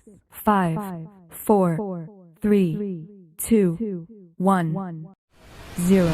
5, 4, 3, 2, 1, 0.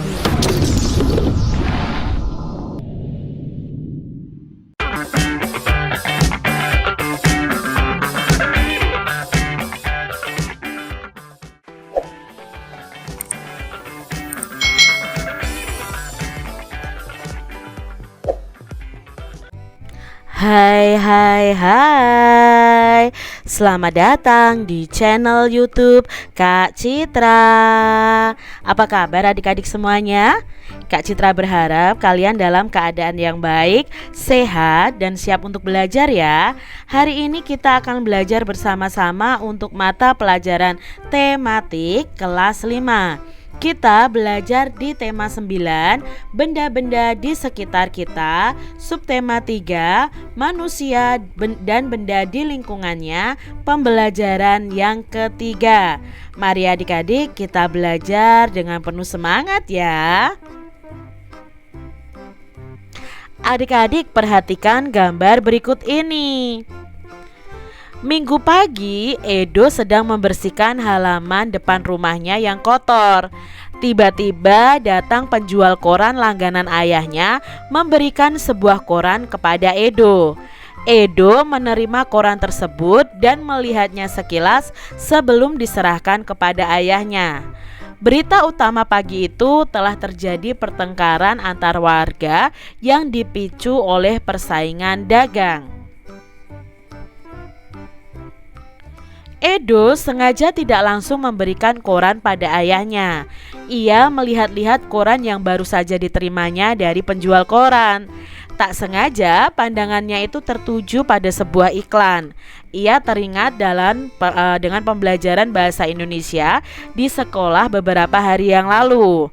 Hai, selamat datang di channel YouTube Kak Citra. Apa kabar adik-adik semuanya? Kak Citra berharap kalian dalam keadaan yang baik, sehat, dan siap untuk belajar ya. Hari ini kita akan belajar bersama-sama untuk mata pelajaran tematik kelas 5. Kita belajar di tema 9, benda-benda di sekitar kita, subtema 3, manusia dan benda di lingkungannya, pembelajaran yang ketiga. Mari adik-adik kita belajar dengan penuh semangat ya. Adik-adik perhatikan gambar berikut ini. Minggu pagi, Edo sedang membersihkan halaman depan rumahnya yang kotor. Tiba-tiba datang penjual koran langganan ayahnya memberikan sebuah koran kepada Edo. Edo menerima koran tersebut dan melihatnya sekilas sebelum diserahkan kepada ayahnya. Berita utama pagi itu telah terjadi pertengkaran antar warga yang dipicu oleh persaingan dagang. Edo sengaja tidak langsung memberikan koran pada ayahnya. Ia melihat-lihat koran yang baru saja diterimanya dari penjual koran. Tak sengaja pandangannya itu tertuju pada sebuah iklan. Ia teringat dengan pembelajaran bahasa Indonesia di sekolah beberapa hari yang lalu.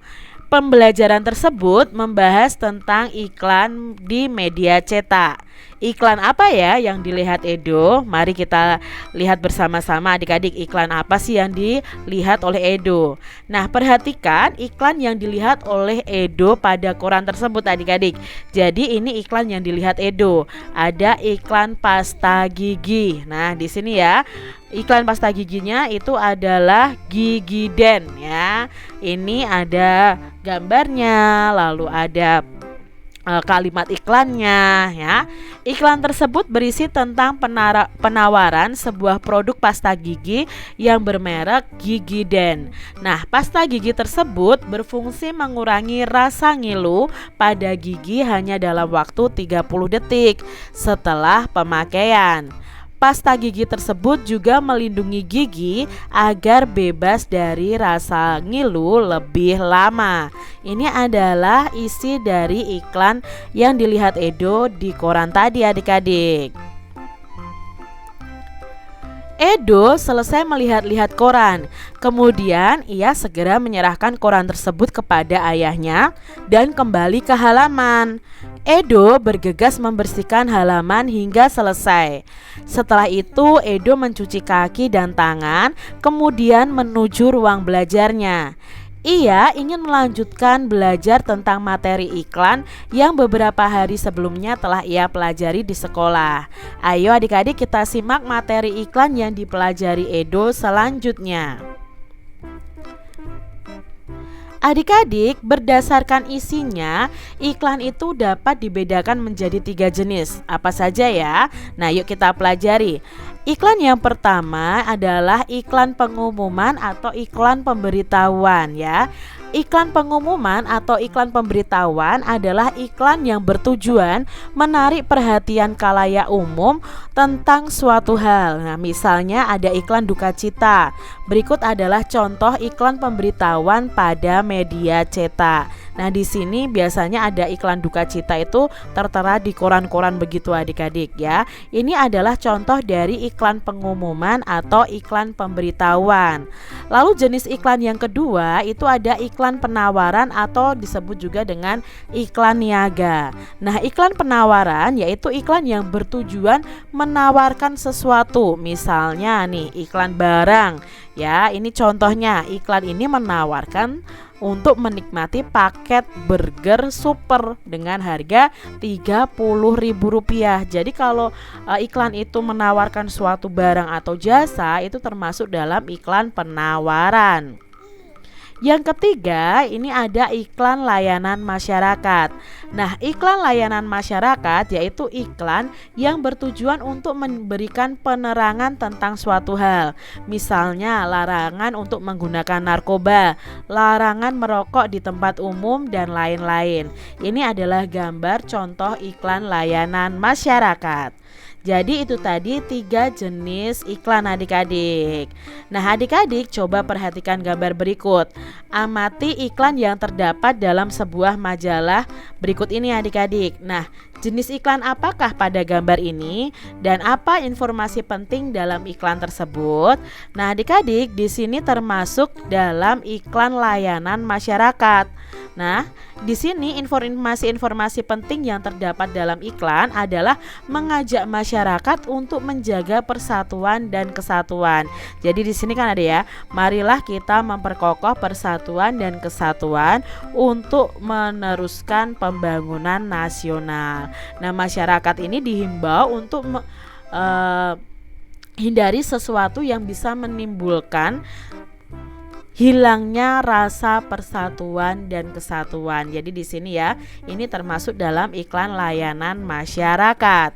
Pembelajaran tersebut membahas tentang iklan di media cetak. Iklan apa ya yang dilihat Edo? Mari kita lihat bersama-sama adik-adik, iklan apa sih yang dilihat oleh Edo. Nah, perhatikan iklan yang dilihat oleh Edo pada koran tersebut adik-adik. Jadi ini iklan yang dilihat Edo. Ada iklan pasta gigi. Nah, di sini ya. Iklan pasta giginya itu adalah Gigiden ya. Ini ada gambarnya, lalu ada kalimat iklannya ya. Iklan tersebut berisi tentang penawaran sebuah produk pasta gigi yang bermerek Gigiden. Nah, pasta gigi tersebut berfungsi mengurangi rasa ngilu pada gigi hanya dalam waktu 30 detik setelah pemakaian. Pasta gigi tersebut juga melindungi gigi agar bebas dari rasa ngilu lebih lama. Ini adalah isi dari iklan yang dilihat Edo di koran tadi adik-adik. Edo selesai melihat-lihat koran. Kemudian ia segera menyerahkan koran tersebut kepada ayahnya dan kembali ke halaman. Edo bergegas membersihkan halaman hingga selesai. Setelah itu Edo mencuci kaki dan tangan, kemudian menuju ruang belajarnya. Ia ingin melanjutkan belajar tentang materi iklan yang beberapa hari sebelumnya telah ia pelajari di sekolah. Ayo adik-adik kita simak materi iklan yang dipelajari Edo selanjutnya. Adik-adik, berdasarkan isinya, iklan itu dapat dibedakan menjadi 3 jenis. Apa saja ya? Nah, yuk kita pelajari. Iklan yang pertama adalah iklan pengumuman atau iklan pemberitahuan ya. Iklan pengumuman atau iklan pemberitahuan adalah iklan yang bertujuan menarik perhatian khalayak umum tentang suatu hal. Nah, misalnya ada iklan duka cita. Berikut adalah contoh iklan pemberitahuan pada media cetak. Nah, di sini biasanya ada iklan duka cita itu tertera di koran-koran begitu adik-adik ya. Ini adalah contoh dari iklan pengumuman atau iklan pemberitahuan. Lalu jenis iklan yang kedua itu ada iklan penawaran atau disebut juga dengan iklan niaga. Nah, iklan penawaran yaitu iklan yang bertujuan menawarkan sesuatu. Misalnya nih iklan barang ya, ini contohnya iklan ini menawarkan untuk menikmati paket burger super dengan harga Rp30.000. Jadi kalau iklan itu menawarkan suatu barang atau jasa, itu termasuk dalam iklan penawaran. Yang ketiga, ini ada iklan layanan masyarakat. Nah, iklan layanan masyarakat yaitu iklan yang bertujuan untuk memberikan penerangan tentang suatu hal. Misalnya, larangan untuk menggunakan narkoba, larangan merokok di tempat umum, dan lain-lain. Ini adalah gambar contoh iklan layanan masyarakat. Jadi itu tadi 3 jenis iklan adik-adik. Nah, adik-adik coba perhatikan gambar berikut. Amati iklan yang terdapat dalam sebuah majalah berikut ini adik-adik. Nah, jenis iklan apakah pada gambar ini dan apa informasi penting dalam iklan tersebut? Nah, adik-adik di sini termasuk dalam iklan layanan masyarakat. Nah, di sini informasi-informasi penting yang terdapat dalam iklan adalah mengajak masyarakat untuk menjaga persatuan dan kesatuan. Jadi di sini kan ada ya, marilah kita memperkokoh persatuan dan kesatuan untuk meneruskan pembangunan nasional. Nah, masyarakat ini dihimbau untuk hindari sesuatu yang bisa menimbulkan hilangnya rasa persatuan dan kesatuan. Jadi di sini ya, ini termasuk dalam iklan layanan masyarakat.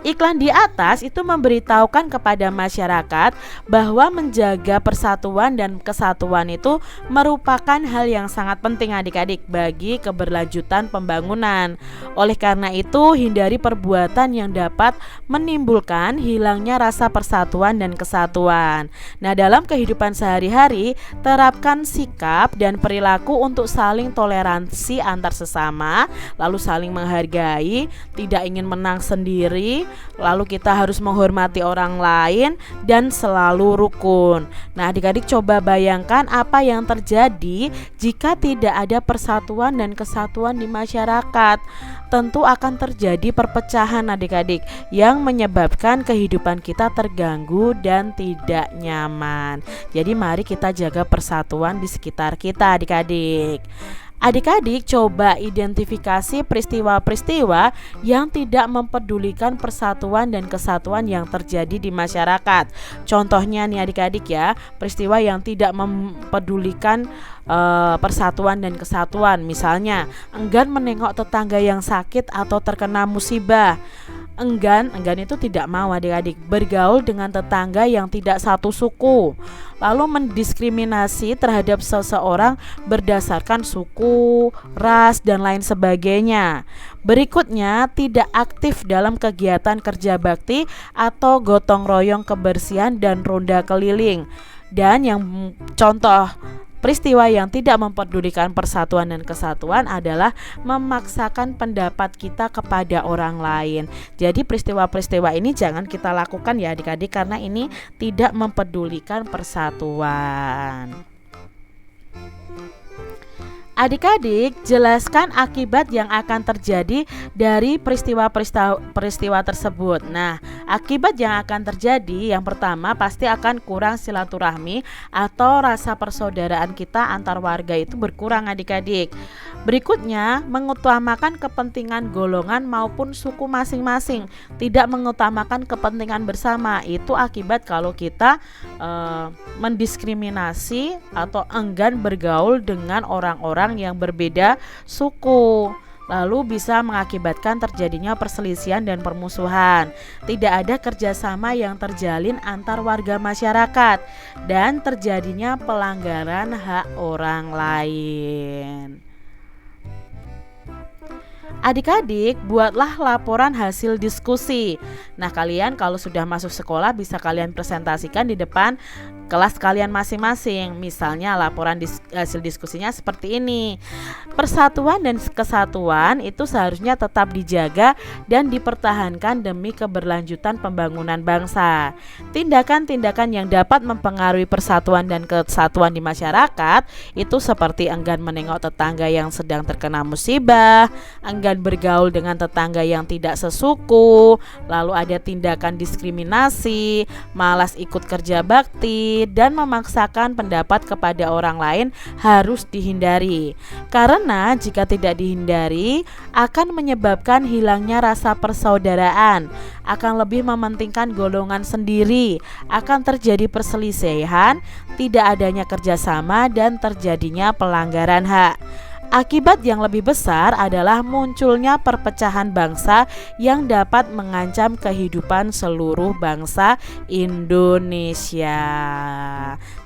Iklan di atas itu memberitahukan kepada masyarakat bahwa menjaga persatuan dan kesatuan itu merupakan hal yang sangat penting adik-adik bagi keberlanjutan pembangunan. Oleh karena itu, hindari perbuatan yang dapat menimbulkan hilangnya rasa persatuan dan kesatuan. Nah, dalam kehidupan sehari-hari, terapkan sikap dan perilaku untuk saling toleransi antar sesama, lalu saling menghargai, tidak ingin menang sendiri, lalu kita harus menghormati orang lain dan selalu rukun. Nah, adik-adik coba bayangkan apa yang terjadi jika tidak ada persatuan dan kesatuan di masyarakat. Tentu akan terjadi perpecahan adik-adik yang menyebabkan kehidupan kita terganggu dan tidak nyaman. Jadi mari kita jaga persatuan di sekitar kita adik-adik. Adik-adik coba identifikasi peristiwa-peristiwa yang tidak mempedulikan persatuan dan kesatuan yang terjadi di masyarakat. Contohnya nih adik-adik ya, peristiwa yang tidak mempedulikan persatuan dan kesatuan. Misalnya, enggan menengok tetangga yang sakit atau terkena musibah. Enggan itu tidak mau adik-adik bergaul dengan tetangga yang tidak satu suku, lalu mendiskriminasi terhadap seseorang berdasarkan suku, ras, dan lain sebagainya. Berikutnya, tidak aktif dalam kegiatan kerja bakti atau gotong royong kebersihan dan ronda keliling. Dan yang contoh peristiwa yang tidak mempedulikan persatuan dan kesatuan adalah memaksakan pendapat kita kepada orang lain. Jadi peristiwa-peristiwa ini jangan kita lakukan ya adik-adik, karena ini tidak mempedulikan persatuan. Adik-adik, jelaskan akibat yang akan terjadi dari peristiwa tersebut. Nah, akibat yang akan terjadi yang pertama pasti akan kurang silaturahmi atau rasa persaudaraan kita antar warga itu berkurang adik-adik. Berikutnya, mengutamakan kepentingan golongan maupun suku masing-masing, tidak mengutamakan kepentingan bersama. Itu akibat kalau kita mendiskriminasi atau enggan bergaul dengan orang-orang yang berbeda suku, lalu bisa mengakibatkan terjadinya perselisihan dan permusuhan. Tidak ada kerjasama yang terjalin antar warga masyarakat dan terjadinya pelanggaran hak orang lain. Adik-adik, buatlah laporan hasil diskusi. Nah, kalian kalau sudah masuk sekolah bisa kalian presentasikan di depan kelas kalian masing-masing. Misalnya laporan hasil diskusinya seperti ini. Persatuan dan kesatuan itu seharusnya tetap dijaga dan dipertahankan demi keberlanjutan pembangunan bangsa. Tindakan-tindakan yang dapat mempengaruhi persatuan dan kesatuan di masyarakat itu seperti enggan menengok tetangga yang sedang terkena musibah, enggan enggan bergaul dengan tetangga yang tidak sesuku, lalu ada tindakan diskriminasi, malas ikut kerja bakti, dan memaksakan pendapat kepada orang lain harus dihindari. Karena jika tidak dihindari akan menyebabkan hilangnya rasa persaudaraan, akan lebih mementingkan golongan sendiri, akan terjadi perselisihan, tidak adanya kerjasama, dan terjadinya pelanggaran hak. Akibat yang lebih besar adalah munculnya perpecahan bangsa yang dapat mengancam kehidupan seluruh bangsa Indonesia.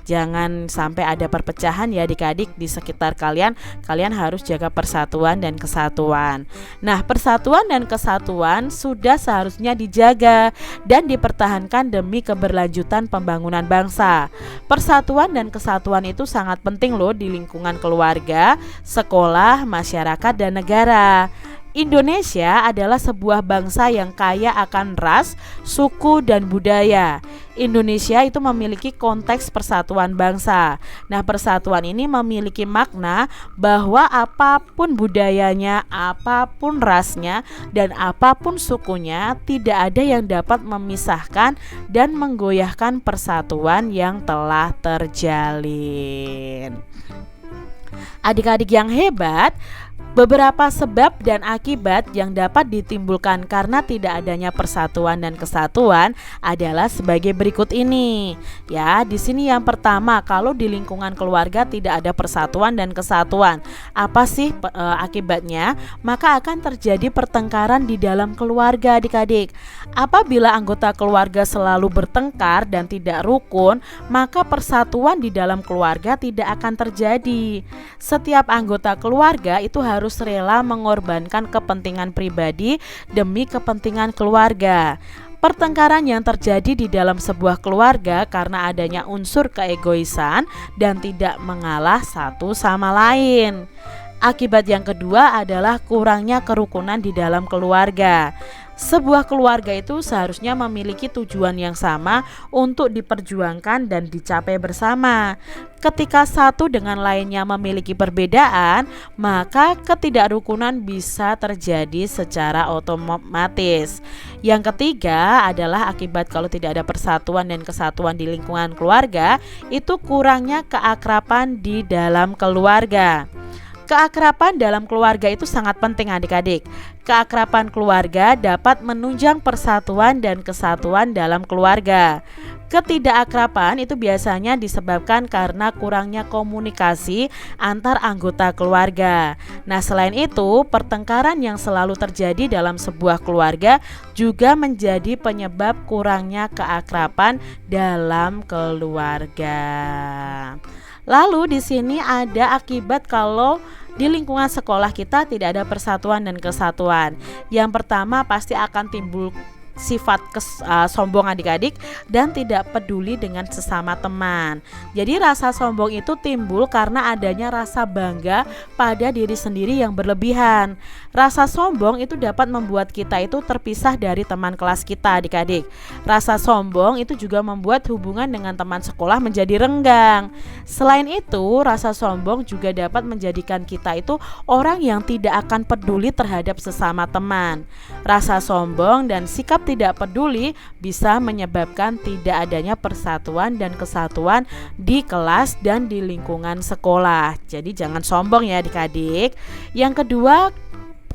Jangan sampai ada perpecahan ya adik-adik di sekitar kalian. Kalian harus jaga persatuan dan kesatuan. Nah, persatuan dan kesatuan sudah seharusnya dijaga dan dipertahankan demi keberlanjutan pembangunan bangsa. Persatuan dan kesatuan itu sangat penting loh di lingkungan keluarga, sekolah, masyarakat, dan negara. Indonesia adalah sebuah bangsa yang kaya akan ras, suku, dan budaya. Indonesia itu memiliki konteks persatuan bangsa. Nah, persatuan ini memiliki makna bahwa apapun budayanya, apapun rasnya, dan apapun sukunya, tidak ada yang dapat memisahkan dan menggoyahkan persatuan yang telah terjalin. Adik-adik yang hebat, beberapa sebab dan akibat yang dapat ditimbulkan karena tidak adanya persatuan dan kesatuan adalah sebagai berikut ini. Ya, di sini yang pertama, kalau di lingkungan keluarga tidak ada persatuan dan kesatuan, apa sih akibatnya? Maka akan terjadi pertengkaran di dalam keluarga, adik-adik. Apabila anggota keluarga selalu bertengkar dan tidak rukun, maka persatuan di dalam keluarga tidak akan terjadi. Setiap anggota keluarga itu harus rela mengorbankan kepentingan pribadi demi kepentingan keluarga. Pertengkaran yang terjadi di dalam sebuah keluarga karena adanya unsur keegoisan dan tidak mengalah satu sama lain. Akibat yang kedua adalah kurangnya kerukunan di dalam keluarga. Sebuah keluarga itu seharusnya memiliki tujuan yang sama untuk diperjuangkan dan dicapai bersama. Ketika satu dengan lainnya memiliki perbedaan, maka ketidakrukunan bisa terjadi secara otomatis. Yang ketiga adalah akibat kalau tidak ada persatuan dan kesatuan di lingkungan keluarga, itu kurangnya keakraban di dalam keluarga. Keakraban dalam keluarga itu sangat penting adik-adik. Keakraban keluarga dapat menunjang persatuan dan kesatuan dalam keluarga. Ketidakakraban itu biasanya disebabkan karena kurangnya komunikasi antar anggota keluarga. Nah, selain itu, pertengkaran yang selalu terjadi dalam sebuah keluarga juga menjadi penyebab kurangnya keakraban dalam keluarga. Lalu di sini ada akibat kalau di lingkungan sekolah kita tidak ada persatuan dan kesatuan. Yang pertama pasti akan timbul sifat sombong adik-adik dan tidak peduli dengan sesama teman. Jadi rasa sombong itu timbul karena adanya rasa bangga pada diri sendiri yang berlebihan. Rasa sombong itu dapat membuat kita itu terpisah dari teman kelas kita adik-adik. Rasa sombong itu juga membuat hubungan dengan teman sekolah menjadi renggang. Selain itu, rasa sombong juga dapat menjadikan kita itu orang yang tidak akan peduli terhadap sesama teman. Rasa sombong dan sikap tidak peduli bisa menyebabkan tidak adanya persatuan dan kesatuan di kelas dan di lingkungan sekolah. Jadi jangan sombong ya adik-adik. Yang kedua,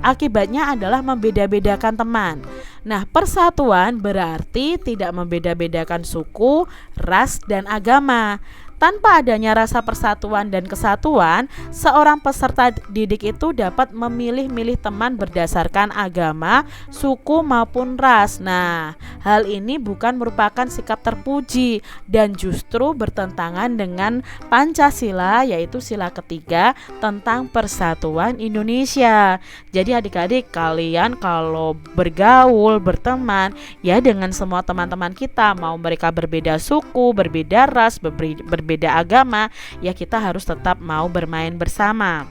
akibatnya adalah membeda-bedakan teman. Nah, persatuan berarti tidak membeda-bedakan suku, ras, dan agama. Tanpa adanya rasa persatuan dan kesatuan, seorang peserta didik itu dapat memilih-milih teman berdasarkan agama, suku maupun ras. Nah, hal ini bukan merupakan sikap terpuji dan justru bertentangan dengan Pancasila, yaitu sila ketiga tentang persatuan Indonesia. Jadi adik-adik, kalian kalau bergaul, berteman ya dengan semua teman-teman kita, mau mereka berbeda suku, berbeda ras, berbeda agama, ya kita harus tetap mau bermain bersama.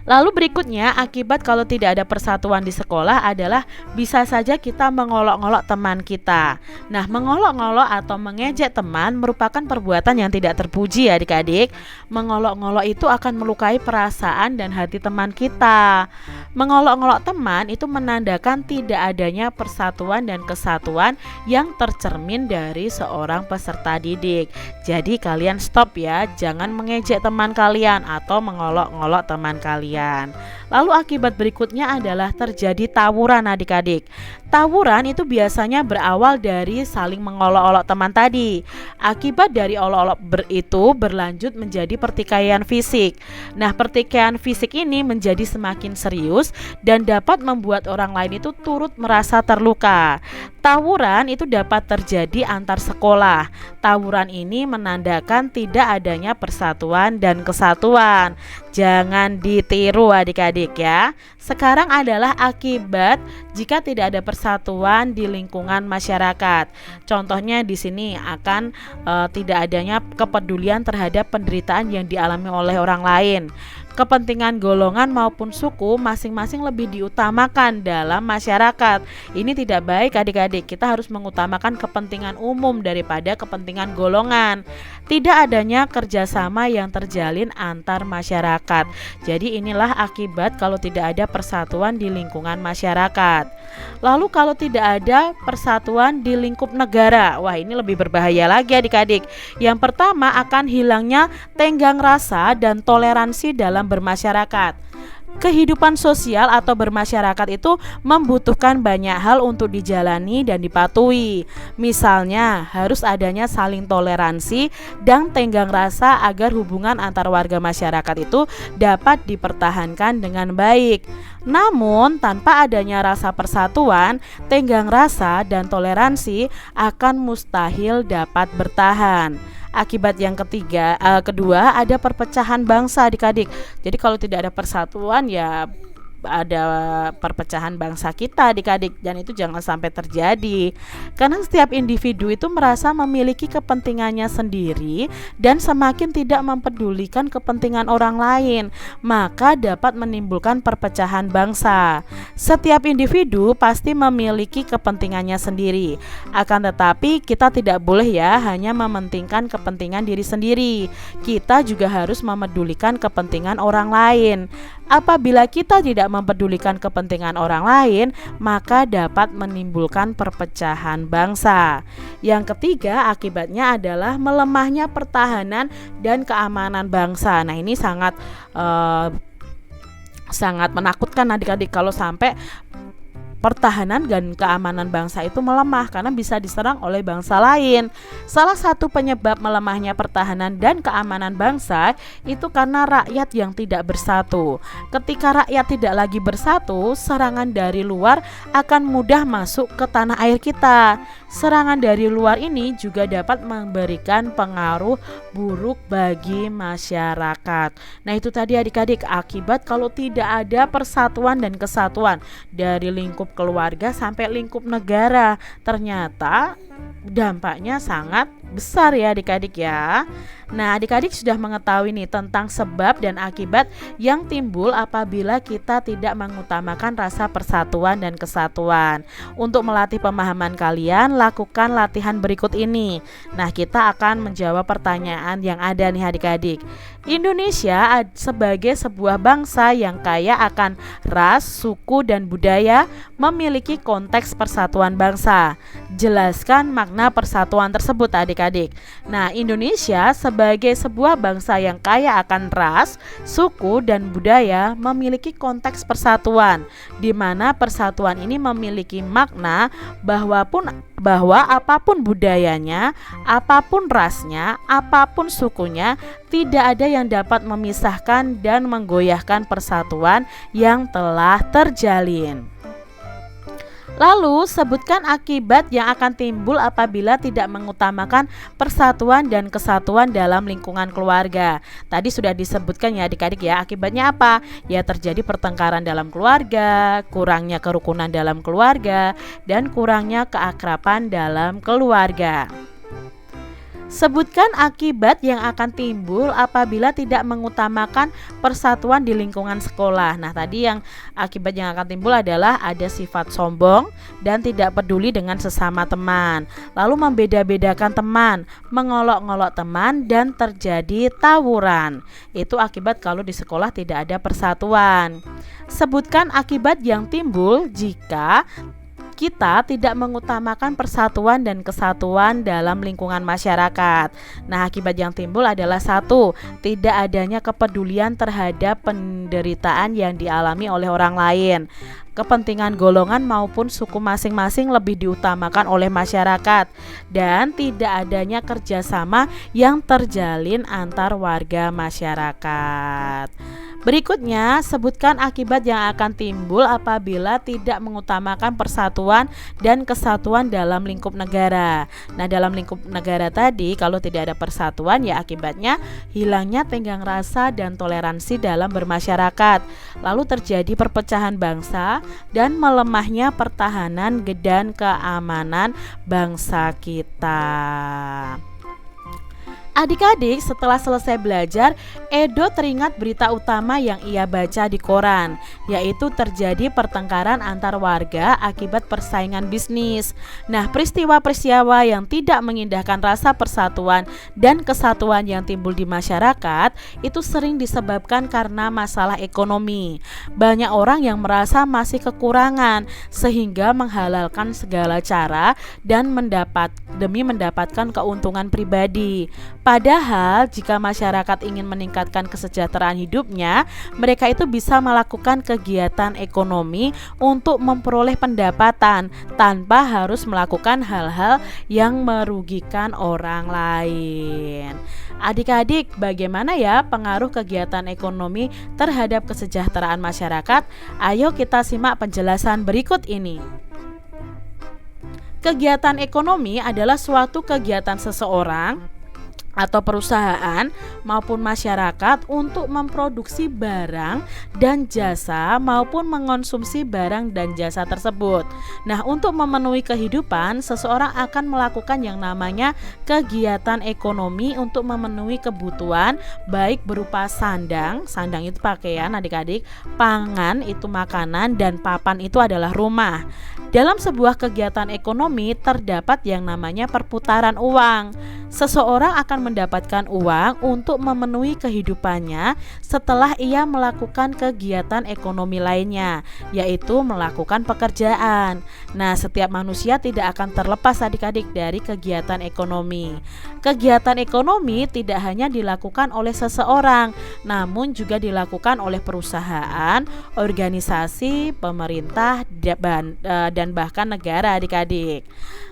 Lalu berikutnya, akibat kalau tidak ada persatuan di sekolah adalah bisa saja kita mengolok-olok teman kita. Nah, mengolok-olok atau mengejek teman merupakan perbuatan yang tidak terpuji ya adik-adik. Mengolok-olok itu akan melukai perasaan dan hati teman kita. Mengolok-olok teman itu menandakan tidak adanya persatuan dan kesatuan yang tercermin dari seorang peserta didik. Jadi kalian stop ya, jangan mengejek teman kalian atau mengolok-olok teman kalian. Lalu akibat berikutnya adalah terjadi tawuran adik-adik. Tawuran itu biasanya berawal dari saling mengolok-olok teman tadi. Akibat dari olok-olok itu berlanjut menjadi pertikaian fisik. Nah, pertikaian fisik ini menjadi semakin serius dan dapat membuat orang lain itu turut merasa terluka. Tawuran itu dapat terjadi antar sekolah. Tawuran ini menandakan tidak adanya persatuan dan kesatuan. Jangan ditiru adik-adik ya. Sekarang adalah akibat jika tidak ada persatuan di lingkungan masyarakat. Contohnya di sini akan tidak adanya kepedulian terhadap penderitaan yang dialami oleh orang lain. Kepentingan golongan maupun suku masing-masing lebih diutamakan dalam masyarakat. Ini tidak baik adik-adik. Kita harus mengutamakan kepentingan umum daripada kepentingan golongan. Tidak adanya kerjasama yang terjalin antar masyarakat. Jadi inilah akibat kalau tidak ada persatuan di lingkungan masyarakat. Lalu kalau tidak ada persatuan di lingkup negara, wah ini lebih berbahaya lagi adik-adik. Yang pertama akan hilangnya tenggang rasa dan toleransi dalam bermasyarakat. Kehidupan sosial atau bermasyarakat itu membutuhkan banyak hal untuk dijalani dan dipatuhi. Misalnya, harus adanya saling toleransi dan tenggang rasa agar hubungan antar warga masyarakat itu dapat dipertahankan dengan baik. Namun, tanpa adanya rasa persatuan, tenggang rasa dan toleransi akan mustahil dapat bertahan. Akibat yang kedua ada perpecahan bangsa adik-adik. Jadi kalau tidak ada persatuan ya ada perpecahan bangsa kita adik-adik, dan itu jangan sampai terjadi karena setiap individu itu merasa memiliki kepentingannya sendiri dan semakin tidak mempedulikan kepentingan orang lain, maka dapat menimbulkan perpecahan bangsa. Setiap individu pasti memiliki kepentingannya sendiri, akan tetapi kita tidak boleh ya hanya mementingkan kepentingan diri sendiri. Kita juga harus memedulikan kepentingan orang lain. Apabila kita tidak mempedulikan kepentingan orang lain, maka dapat menimbulkan perpecahan bangsa. Yang ketiga, akibatnya adalah melemahnya pertahanan dan keamanan bangsa. Nah, ini sangat menakutkan adik-adik kalau sampai pertahanan dan keamanan bangsa itu melemah karena bisa diserang oleh bangsa lain. Salah satu penyebab melemahnya pertahanan dan keamanan bangsa itu karena rakyat yang tidak bersatu. Ketika rakyat tidak lagi bersatu, serangan dari luar akan mudah masuk ke tanah air kita. Serangan dari luar ini juga dapat memberikan pengaruh buruk bagi masyarakat. Nah, itu tadi adik-adik akibat kalau tidak ada persatuan dan kesatuan dari lingkup keluarga sampai lingkup negara. Ternyata dampaknya sangat besar ya adik-adik ya. Nah, adik-adik sudah mengetahui nih tentang sebab dan akibat yang timbul apabila kita tidak mengutamakan rasa persatuan dan kesatuan. Untuk melatih pemahaman kalian, lakukan latihan berikut ini. Nah, kita akan menjawab pertanyaan yang ada nih adik-adik. Indonesia sebagai sebuah bangsa yang kaya akan ras, suku, dan budaya memiliki konteks persatuan bangsa. Jelaskan makna persatuan tersebut adik-adik. Nah, Indonesia sebagai sebuah bangsa yang kaya akan ras, suku, dan budaya memiliki konteks persatuan, di mana persatuan ini memiliki makna bahwa apapun budayanya, apapun rasnya, apapun sukunya, tidak ada yang dapat memisahkan dan menggoyahkan persatuan yang telah terjalin. Lalu sebutkan akibat yang akan timbul apabila tidak mengutamakan persatuan dan kesatuan dalam lingkungan keluarga. Tadi sudah disebutkan ya adik-adik ya, akibatnya apa? Ya terjadi pertengkaran dalam keluarga, kurangnya kerukunan dalam keluarga, dan kurangnya keakraban dalam keluarga. Sebutkan akibat yang akan timbul apabila tidak mengutamakan persatuan di lingkungan sekolah. Nah, tadi yang akibat yang akan timbul adalah ada sifat sombong dan tidak peduli dengan sesama teman. Lalu membeda-bedakan teman, mengolok-ngolok teman, dan terjadi tawuran. Itu akibat kalau di sekolah tidak ada persatuan. Sebutkan akibat yang timbul jika kita tidak mengutamakan persatuan dan kesatuan dalam lingkungan masyarakat. Nah, akibat yang timbul adalah 1. Tidak adanya kepedulian terhadap penderitaan yang dialami oleh orang lain. Kepentingan golongan maupun suku masing-masing lebih diutamakan oleh masyarakat, dan tidak adanya kerjasama yang terjalin antar warga masyarakat. Berikutnya, sebutkan akibat yang akan timbul apabila tidak mengutamakan persatuan dan kesatuan dalam lingkup negara. Nah, dalam lingkup negara tadi, kalau tidak ada persatuan, ya akibatnya hilangnya tenggang rasa dan toleransi dalam bermasyarakat. Lalu terjadi perpecahan bangsa dan melemahnya pertahanan dan keamanan bangsa kita. Adik-adik, setelah selesai belajar, Edo teringat berita utama yang ia baca di koran, yaitu terjadi pertengkaran antar warga akibat persaingan bisnis. Nah, peristiwa-peristiwa yang tidak mengindahkan rasa persatuan dan kesatuan yang timbul di masyarakat itu sering disebabkan karena masalah ekonomi. Banyak orang yang merasa masih kekurangan sehingga menghalalkan segala cara dan demi mendapatkan keuntungan pribadi. Padahal jika masyarakat ingin meningkatkan kesejahteraan hidupnya, mereka itu bisa melakukan kegiatan ekonomi untuk memperoleh pendapatan tanpa harus melakukan hal-hal yang merugikan orang lain. Adik-adik, bagaimana ya pengaruh kegiatan ekonomi terhadap kesejahteraan masyarakat? Ayo kita simak penjelasan berikut ini. Kegiatan ekonomi adalah suatu kegiatan seseorang atau perusahaan maupun masyarakat untuk memproduksi barang dan jasa maupun mengonsumsi barang dan jasa tersebut. Nah, untuk memenuhi kehidupan, seseorang akan melakukan yang namanya kegiatan ekonomi untuk memenuhi kebutuhan, baik berupa sandang itu pakaian adik-adik, pangan itu makanan, dan papan itu adalah rumah. Dalam sebuah kegiatan ekonomi terdapat yang namanya perputaran uang. Seseorang akan mendapatkan uang untuk memenuhi kehidupannya setelah ia melakukan kegiatan ekonomi lainnya, yaitu melakukan pekerjaan. Nah, setiap manusia tidak akan terlepas adik-adik dari kegiatan ekonomi. Kegiatan ekonomi tidak hanya dilakukan oleh seseorang, namun juga dilakukan oleh perusahaan, organisasi, pemerintah, dan bahkan negara adik-adik.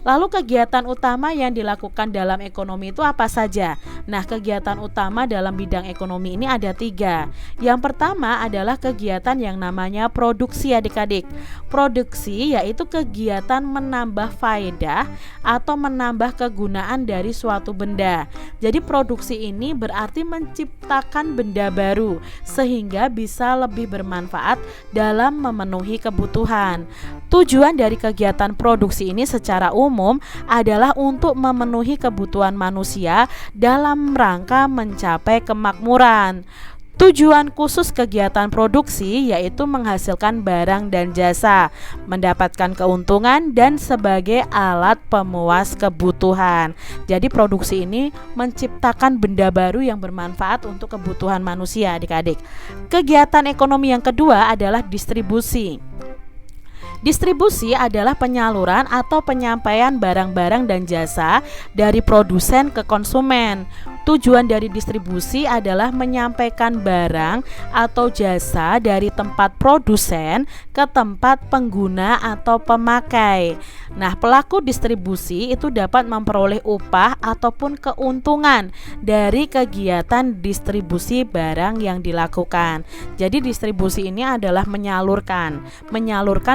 Lalu kegiatan utama yang dilakukan dalam ekonomi itu apa saja? Nah, kegiatan utama dalam bidang ekonomi ini ada 3. Yang pertama adalah kegiatan yang namanya produksi adik-adik. Produksi yaitu kegiatan menambah faedah atau menambah kegunaan dari suatu benda. Jadi produksi ini berarti menciptakan benda baru sehingga bisa lebih bermanfaat dalam memenuhi kebutuhan. Tujuan dari kegiatan produksi ini secara umum adalah untuk memenuhi kebutuhan manusia dalam rangka mencapai kemakmuran. Tujuan khusus kegiatan produksi yaitu menghasilkan barang dan jasa, mendapatkan keuntungan, dan sebagai alat pemuas kebutuhan. Jadi produksi ini menciptakan benda baru yang bermanfaat untuk kebutuhan manusia adik-adik. Kegiatan ekonomi yang kedua adalah distribusi. Distribusi adalah penyaluran atau penyampaian barang-barang dan jasa dari produsen ke konsumen. Tujuan dari distribusi adalah menyampaikan barang atau jasa dari tempat produsen ke tempat pengguna atau pemakai. Nah, pelaku distribusi itu dapat memperoleh upah ataupun keuntungan dari kegiatan distribusi barang yang dilakukan. Jadi distribusi ini adalah menyalurkan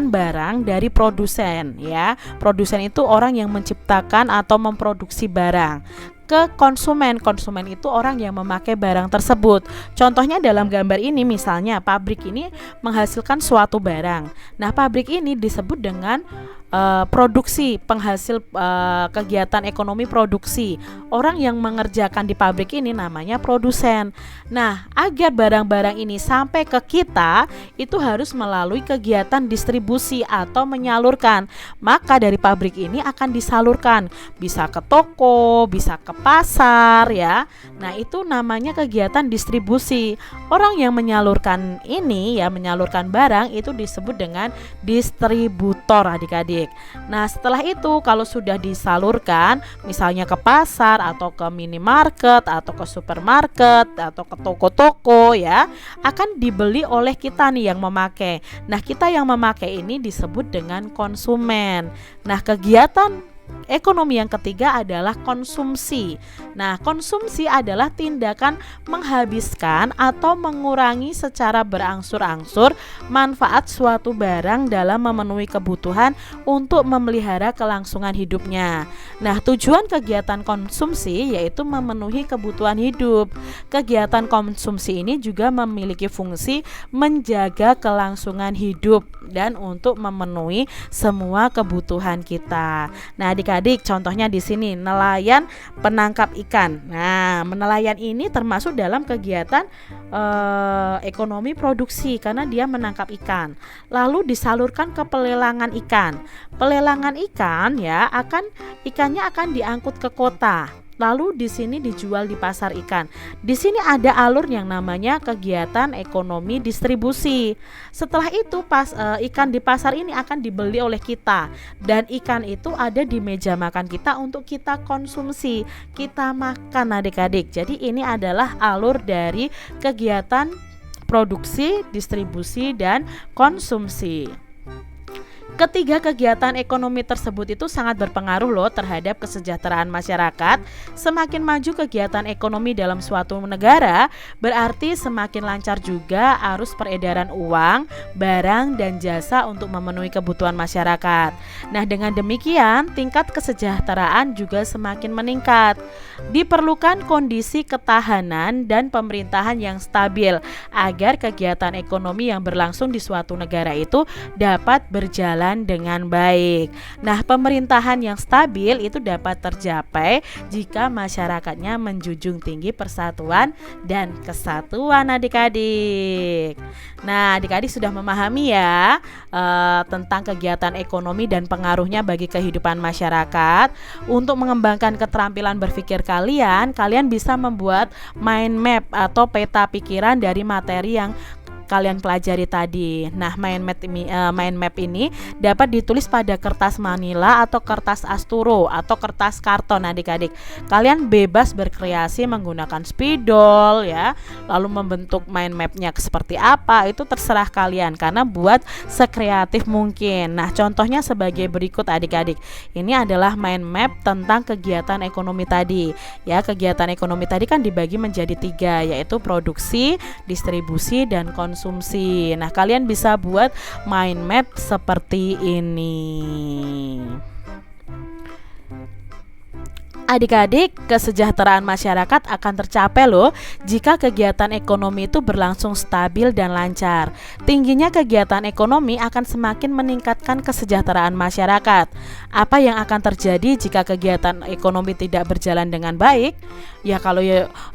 barang dari produsen ya. Produsen itu orang yang menciptakan atau memproduksi barang ke konsumen. Konsumen itu orang yang memakai barang tersebut. Contohnya dalam gambar ini misalnya pabrik ini menghasilkan suatu barang. Nah, pabrik ini disebut dengan produksi, penghasil kegiatan ekonomi produksi. Orang yang mengerjakan di pabrik ini namanya produsen. Nah, agar barang-barang ini sampai ke kita itu harus melalui kegiatan distribusi atau menyalurkan. Maka dari pabrik ini akan disalurkan, bisa ke toko, bisa ke pasar ya. Nah, itu namanya kegiatan distribusi. Orang yang menyalurkan ini ya, menyalurkan barang itu disebut dengan distributor adik-adik. Nah, setelah itu kalau sudah disalurkan misalnya ke pasar atau ke minimarket atau ke supermarket atau ke toko-toko ya, akan dibeli oleh kita nih yang memakai. Nah, kita yang memakai ini disebut dengan konsumen. Nah, kegiatan ekonomi yang ketiga adalah konsumsi. Nah, konsumsi adalah tindakan menghabiskan atau mengurangi secara berangsur-angsur manfaat suatu barang dalam memenuhi kebutuhan untuk memelihara kelangsungan hidupnya. Nah, tujuan kegiatan konsumsi yaitu memenuhi kebutuhan hidup. Kegiatan konsumsi ini juga memiliki fungsi menjaga kelangsungan hidup dan untuk memenuhi semua kebutuhan kita. Nah, adik-adik, contohnya di sini nelayan penangkap ikan. Nah, nelayan ini termasuk dalam kegiatan ekonomi produksi karena dia menangkap ikan. Lalu disalurkan ke pelelangan ikan. Pelelangan ikan ya, ikannya akan diangkut ke kota. Lalu di sini dijual di pasar ikan. Di sini ada alur yang namanya kegiatan ekonomi distribusi. Setelah itu ikan di pasar ini akan dibeli oleh kita dan ikan itu ada di meja makan kita untuk kita konsumsi, kita makan adik-adik. Jadi ini adalah alur dari kegiatan produksi, distribusi dan konsumsi. Ketiga kegiatan ekonomi tersebut itu sangat berpengaruh loh terhadap kesejahteraan masyarakat. Semakin maju kegiatan ekonomi dalam suatu negara, berarti semakin lancar juga arus peredaran uang, barang dan jasa untuk memenuhi kebutuhan masyarakat. Nah, dengan demikian tingkat kesejahteraan juga semakin meningkat. Diperlukan kondisi ketahanan dan pemerintahan yang stabil agar kegiatan ekonomi yang berlangsung di suatu negara itu dapat berjalan dengan baik. Nah, pemerintahan yang stabil itu dapat tercapai jika masyarakatnya menjunjung tinggi persatuan dan kesatuan adik-adik. Nah, adik-adik sudah memahami ya tentang kegiatan ekonomi dan pengaruhnya bagi kehidupan masyarakat. Untuk mengembangkan keterampilan berpikir kalian bisa membuat mind map atau peta pikiran dari materi yang kalian pelajari tadi. Nah, mind map ini dapat ditulis pada kertas manila atau kertas asturo atau kertas karton adik-adik. Kalian bebas berkreasi menggunakan spidol ya. Lalu membentuk mind mapnya seperti apa itu terserah kalian karena buat sekreatif mungkin. Nah, contohnya sebagai berikut adik-adik. Ini adalah mind map tentang kegiatan ekonomi tadi. Ya, kegiatan ekonomi tadi kan dibagi menjadi 3 yaitu produksi, distribusi dan konsumsi. Nah, kalian bisa buat mind map seperti ini. Adik-adik, kesejahteraan masyarakat akan tercapai loh jika kegiatan ekonomi itu berlangsung stabil dan lancar. Tingginya kegiatan ekonomi akan semakin meningkatkan kesejahteraan masyarakat. Apa yang akan terjadi jika kegiatan ekonomi tidak berjalan dengan baik? Ya, kalau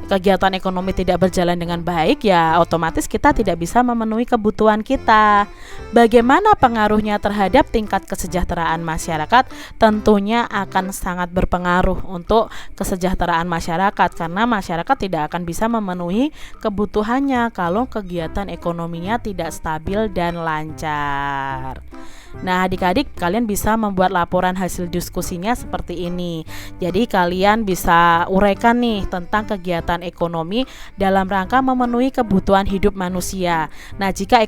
kegiatan ekonomi tidak berjalan dengan baik, ya otomatis kita tidak bisa memenuhi kebutuhan kita. Bagaimana pengaruhnya terhadap tingkat kesejahteraan masyarakat? Tentunya akan sangat berpengaruh untuk kesejahteraan masyarakat karena masyarakat tidak akan bisa memenuhi kebutuhannya kalau kegiatan ekonominya tidak stabil dan lancar. Nah, adik-adik, kalian bisa membuat laporan hasil diskusinya seperti ini. Jadi kalian bisa uraikan nih tentang kegiatan ekonomi dalam rangka memenuhi kebutuhan hidup manusia. Nah, jika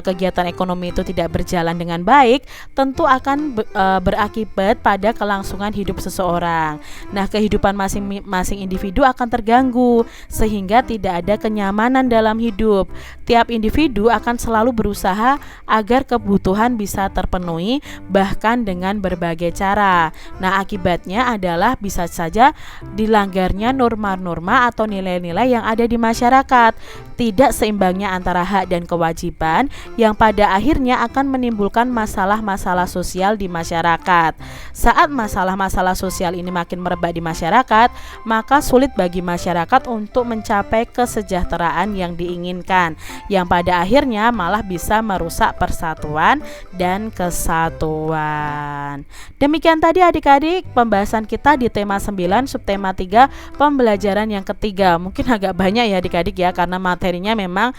kegiatan ekonomi itu tidak berjalan dengan baik, tentu akan berakibat pada kelangsungan hidup seseorang. Nah, kehidupan masing-masing individu akan terganggu sehingga tidak ada kenyamanan dalam hidup. Tiap individu akan selalu berusaha agar kebutuhan bisa bisa terpenuhi bahkan dengan berbagai cara. Nah, akibatnya adalah bisa saja dilanggarnya norma-norma atau nilai-nilai yang ada di masyarakat. Tidak seimbangnya antara hak dan kewajiban yang pada akhirnya akan menimbulkan masalah-masalah sosial di masyarakat. Saat masalah-masalah sosial ini makin merebak di masyarakat, maka sulit bagi masyarakat untuk mencapai kesejahteraan yang diinginkan, yang pada akhirnya malah bisa merusak persatuan dan kesatuan. Demikian tadi adik-adik pembahasan kita di tema 9 subtema 3 pembelajaran yang ketiga. Mungkin agak banyak ya adik-adik ya, karena materinya memang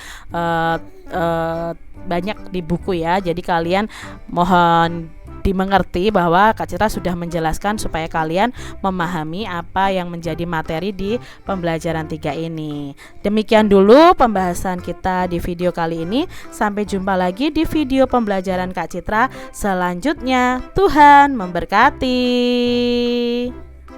banyak di buku ya. Jadi kalian mohon dimengerti bahwa Kak Citra sudah menjelaskan supaya kalian memahami apa yang menjadi materi di pembelajaran 3 ini. Demikian dulu pembahasan kita di video kali ini. Sampai jumpa lagi di video pembelajaran Kak Citra selanjutnya. Tuhan memberkati.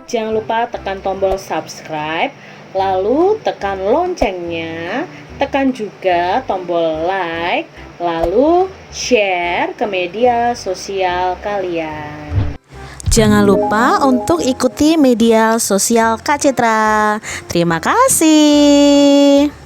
Jangan lupa tekan tombol subscribe, lalu tekan loncengnya, tekan juga tombol like, lalu share ke media sosial kalian. Jangan lupa untuk ikuti media sosial Kak Citra. Terima kasih.